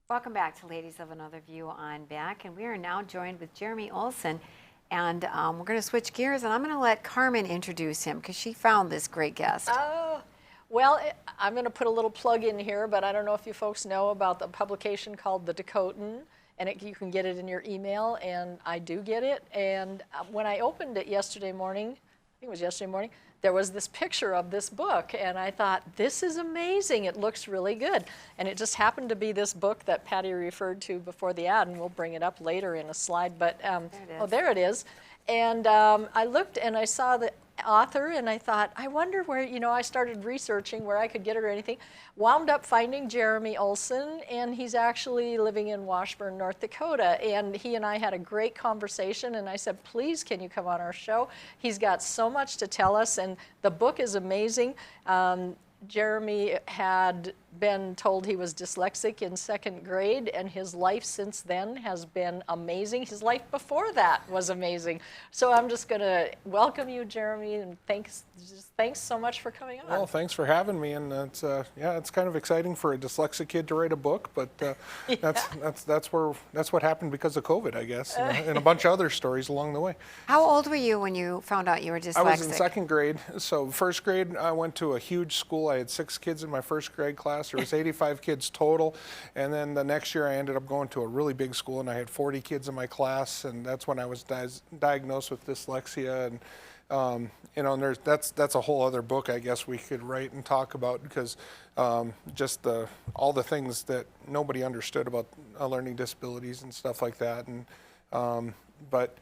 Welcome back to Ladies of Another View on Back, and we are now joined with Geremy Olson, and we're going to switch gears, and I'm going to let Carmen introduce him because she found this great guest. Oh, well, I'm going to put a little plug in here, but I don't know if you folks know about the publication called The Dakotan, and you can get it in your email, and I do get it. And when I opened it yesterday morning, I think it was yesterday morning, there was this picture of this book, and I thought, this is amazing. It looks really good. And it just happened to be this book that Patty referred to before the ad, and we'll bring it up later in a slide. But there it is. And I looked and I saw the author, and I thought, I wonder where, I started researching where I could get it or anything. Wound up finding Geremy Olson, and he's actually living in Washburn, North Dakota. And he and I had a great conversation, and I said, please, can you come on our show? He's got so much to tell us, and the book is amazing. Geremy had been told he was dyslexic in 2nd grade, and his life since then has been amazing. His life before that was amazing. So I'm just going to welcome you, Geremy, and thanks so much for coming on. Well, thanks for having me, and it's it's kind of exciting for a dyslexic kid to write a book, but that's what happened because of COVID, I guess, and a bunch of other stories along the way. How old were you when you found out you were dyslexic? I was in 2nd grade. So 1st grade, I went to a huge school. I had 6 kids in my 1st grade class. There was 85 kids total, and then the next year I ended up going to a really big school, and I had 40 kids in my class, and that's when I was diagnosed with dyslexia. And and that's a whole other book I guess we could write and talk about, because just all the things that nobody understood about learning disabilities and stuff like that. And but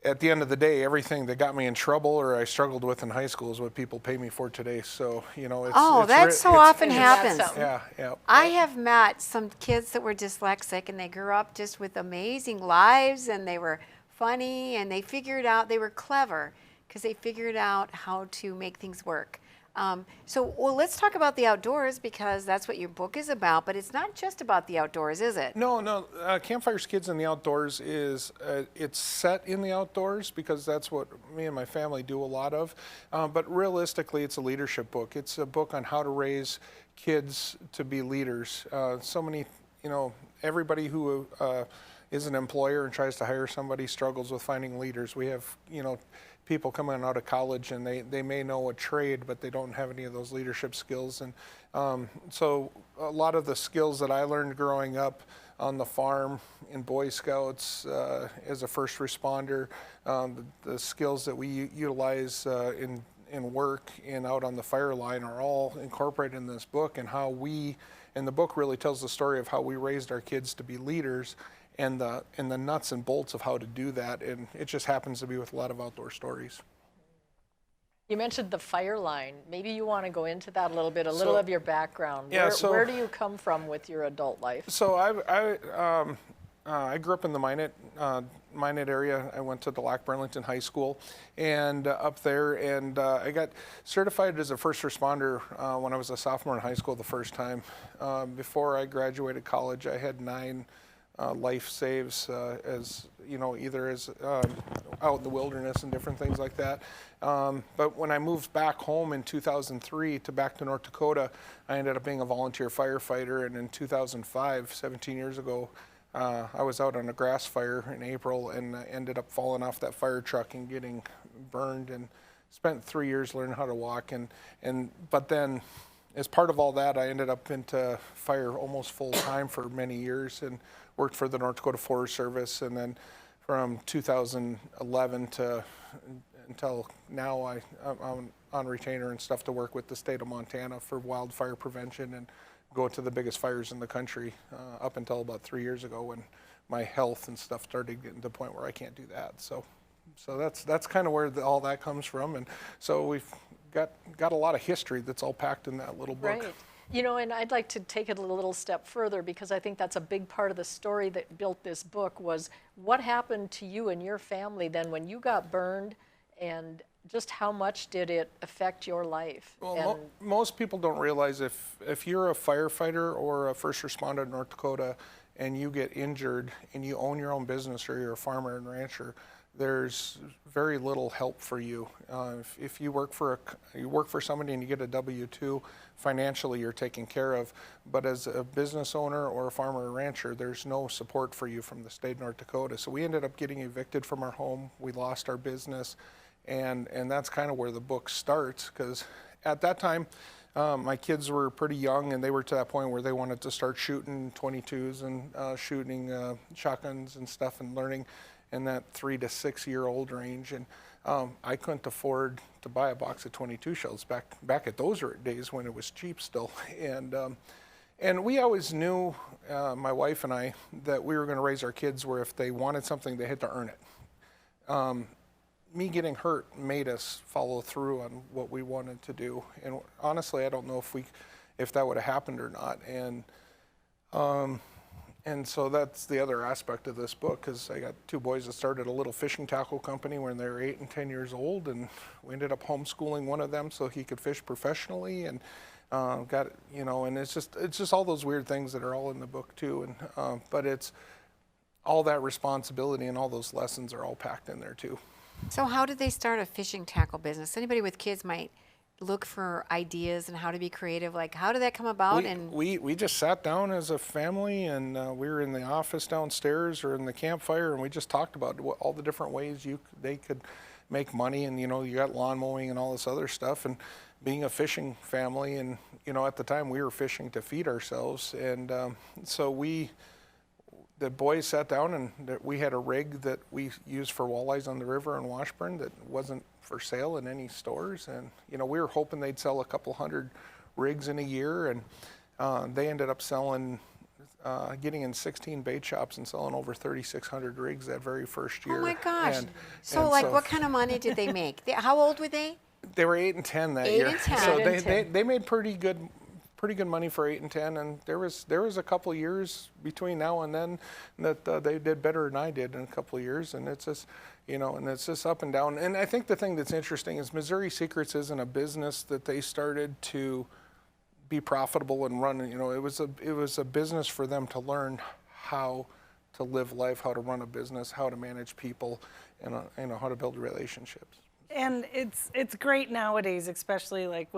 at the end of the day, everything that got me in trouble or I struggled with in high school is what people pay me for today. So, that so often happens. Yeah. I have met some kids that were dyslexic, and they grew up just with amazing lives, and they were funny, and they figured out, they were clever because they figured out how to make things work. Well, let's talk about the outdoors, because that's what your book is about, but it's not just about the outdoors, is it? No. Campfires Kids in the Outdoors is, it's set in the outdoors because that's what me and my family do a lot of. But realistically, it's a leadership book. It's a book on how to raise kids to be leaders. So many, everybody who is an employer and tries to hire somebody struggles with finding leaders. We have, people coming out of college, and they may know a trade, but they don't have any of those leadership skills. And so a lot of the skills that I learned growing up on the farm, in Boy Scouts, as a first responder, the skills that we utilize in work and out on the fire line are all incorporated in this book, and the book really tells the story of how we raised our kids to be leaders, and the nuts and bolts of how to do that, and it just happens to be with a lot of outdoor stories. You mentioned the fire line. Maybe you want to go into that a little bit, little of your background. Yeah, where do you come from with your adult life? So I grew up in the Minot area. I went to the Lac Burlington High School, and up there, and I got certified as a first responder when I was a sophomore in high school the first time. Before I graduated college, I had 9 life saves, as either as out in the wilderness and different things like that. But when I moved back home in 2003 back to North Dakota, I ended up being a volunteer firefighter. And in 2005, 17 years ago, I was out on a grass fire in April, and ended up falling off that fire truck and getting burned, and spent 3 years learning how to walk. But then, as part of all that, I ended up into fire almost full time for many years, and worked for the North Dakota Forest Service. And then from 2011 until now, I'm on retainer and stuff to work with the state of Montana for wildfire prevention, and go to the biggest fires in the country, up until about 3 years ago, when my health and stuff started getting to the point where I can't do that. So that's kind of where all that comes from. And so we've got a lot of history that's all packed in that little book. Right. And I'd like to take it a little step further, because I think that's a big part of the story that built this book, was what happened to you and your family then when you got burned, and just how much did it affect your life? Well, most people don't realize if you're a firefighter or a first responder in North Dakota, and you get injured and you own your own business, or you're a farmer and rancher, there's very little help for you. If you work for somebody and you get a W-2, financially you're taken care of. But as a business owner or a farmer or rancher, there's no support for you from the state of North Dakota. So we ended up getting evicted from our home. We lost our business, and that's kind of where the book starts, because at that time, my kids were pretty young, and they were to that point where they wanted to start shooting .22s and shooting shotguns and stuff, and learning in that 3 to 6 year old range. And I couldn't afford to buy a box of .22 shells back at those days when it was cheap still. And we always knew, my wife and I, that we were going to raise our kids where if they wanted something, they had to earn it. Me getting hurt made us follow through on what we wanted to do. And honestly, I don't know if that would have happened or not. And so that's the other aspect of this book, because I got 2 boys that started a little fishing tackle company when they were 8 and 10 years old, and we ended up homeschooling one of them so he could fish professionally, and and it's just all those weird things that are all in the book too. And but it's all that responsibility and all those lessons are all packed in there too. So how did they start a fishing tackle business? Anybody with kids might look for ideas and how to be creative. Like, how did that come about? We just sat down as a family, and we were in the office downstairs or in the campfire, and we just talked about all the different ways they could make money. And you got lawn mowing and all this other stuff, and being a fishing family, and at the time we were fishing to feed ourselves, and so the boys sat down, and we had a rig that we used for walleyes on the river in Washburn that wasn't for sale in any stores. And, we were hoping they'd sell a couple hundred rigs in a year. And they ended up getting in 16 bait shops and selling over 3,600 rigs that very first year. Oh my gosh. So what kind of money did they make? How old were they? They were 8 and 10 that 8 year. and 10. So 8 and 10. they made pretty good money for 8 and 10, and there was a couple of years between now and then that they did better than I did in a couple of years, and it's just and it's just up and down. And I think the thing that's interesting is Missouri Secrets isn't a business that they started to be profitable and run. It was a business for them to learn how to live life, how to run a business, how to manage people, and how to build relationships. And it's great nowadays, especially like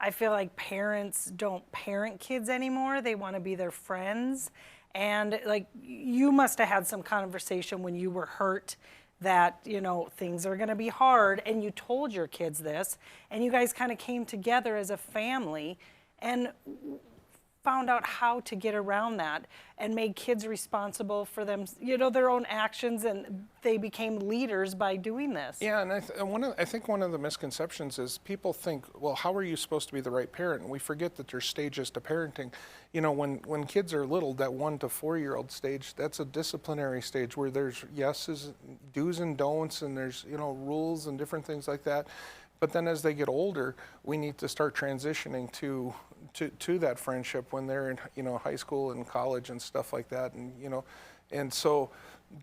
I feel like parents don't parent kids anymore. They want to be their friends. And like, you must have had some conversation when you were hurt that, things are going to be hard, and you told your kids this, and you guys kind of came together as a family and found out how to get around that and made kids responsible for them, their own actions, and they became leaders by doing this. Yeah, and I think one of the misconceptions is people think, well, how are you supposed to be the right parent? And we forget that there's stages to parenting. When kids are little, that 1 to 4 year old stage, that's a disciplinary stage where there's yeses, do's and don'ts, and there's rules and different things like that. But then as they get older, we need to start transitioning to that friendship when they're in high school and college and stuff like that. And so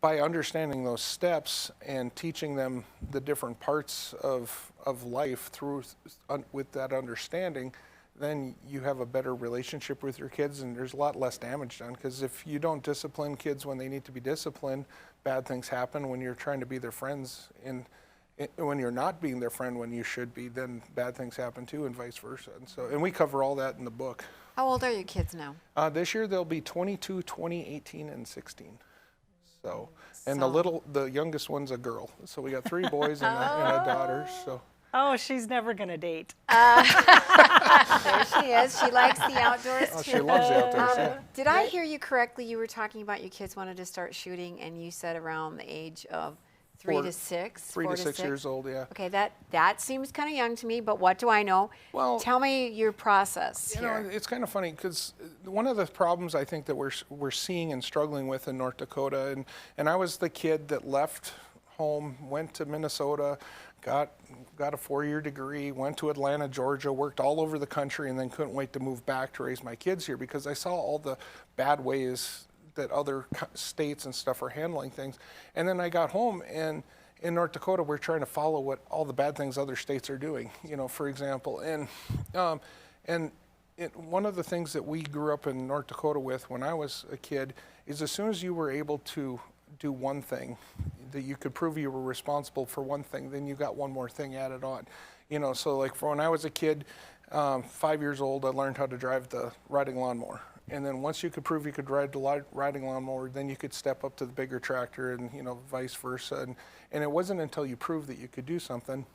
by understanding those steps and teaching them the different parts of life with that understanding, then you have a better relationship with your kids, and there's a lot less damage done. Because if you don't discipline kids when they need to be disciplined, bad things happen. When you're trying to be their friends when you're not being their friend when you should be, then bad things happen too, and vice versa. And we cover all that in the book. How old are your kids now? This year they'll be 22, 20, 18, and 16. And the youngest one's a girl. So we got 3 boys and a daughter. So. Oh, she's never going to date. There she is. She likes the outdoors too. She loves the outdoors. Yeah. Did I hear you correctly? You were talking about your kids wanted to start shooting, and you said around the age of 3 to 6? 3 to 6 years old, yeah. Okay, that seems kind of young to me, but what do I know? Well, tell me your process here. It's kind of funny, because one of the problems I think that we're seeing and struggling with in North Dakota, and I was the kid that left home, went to Minnesota, got a 4-year degree, went to Atlanta, Georgia, worked all over the country, and then couldn't wait to move back to raise my kids here, because I saw all the bad ways that other states and stuff are handling things. And then I got home, and in North Dakota, we're trying to follow what all the bad things other states are doing, for example. And one of the things that we grew up in North Dakota with when I was a kid is as soon as you were able to do one thing, that you could prove you were responsible for one thing, then you got one more thing added on. You know, so like for when I was a kid, 5 years old, I learned how to drive the riding lawnmower. And then once you could prove you could ride the riding lawnmower, then you could step up to the bigger tractor, and you know, vice versa. And it wasn't until you proved that you could do something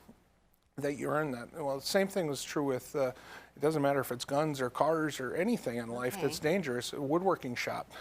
that you earned that. Well, the same thing was true with, it doesn't matter if it's guns or cars or anything in life that's dangerous, a woodworking shop.